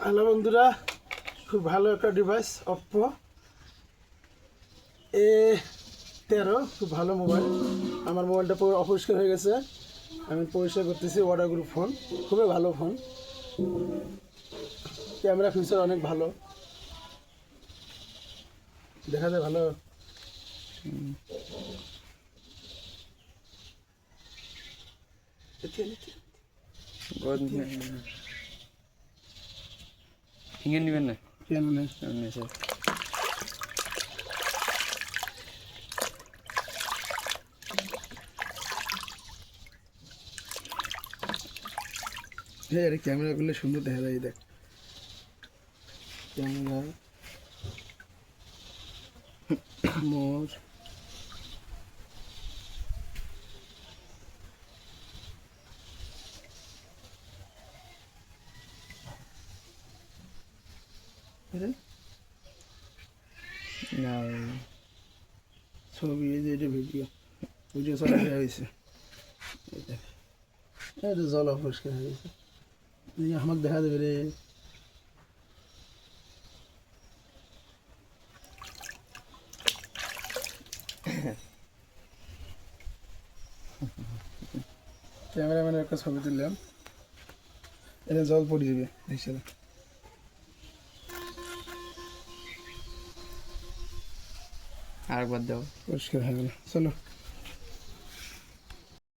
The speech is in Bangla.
হ্যালো বন্ধুরা, খুব ভালো একটা ডিভাইস অপ্পো A13, খুব ভালো মোবাইল। আমার মোবাইলটা পুরো অপরিষ্কার হয়ে গেছে, আমি পরিষ্কার করতেছি। ওয়াটার গ্রুপ ফোন, খুবই ভালো ফোন। ক্যামেরা ফিচার অনেক ভালো, দেখা যায় ভালো। হিঙে নেবেন না কেন নেই? স্যার হ্যাঁ, আরে ক্যামেরাগুলো সুন্দর দেখা যায়। দেখ ক্যামেরা মোর না ছবি, এই যে এটা ভিডিও ভিডিও চলা হয়েছে। এটা জল অপরিষ্কার হয়ে গেছে, আমাকে দেখা দেবে রে। ক্যামেরাম্যানের একটা ছবি তুললাম, এটা জল পড়ে যাবে দেখছে। আরেকবার দাও। পরিষ্কার হয়ে গেল, চলো।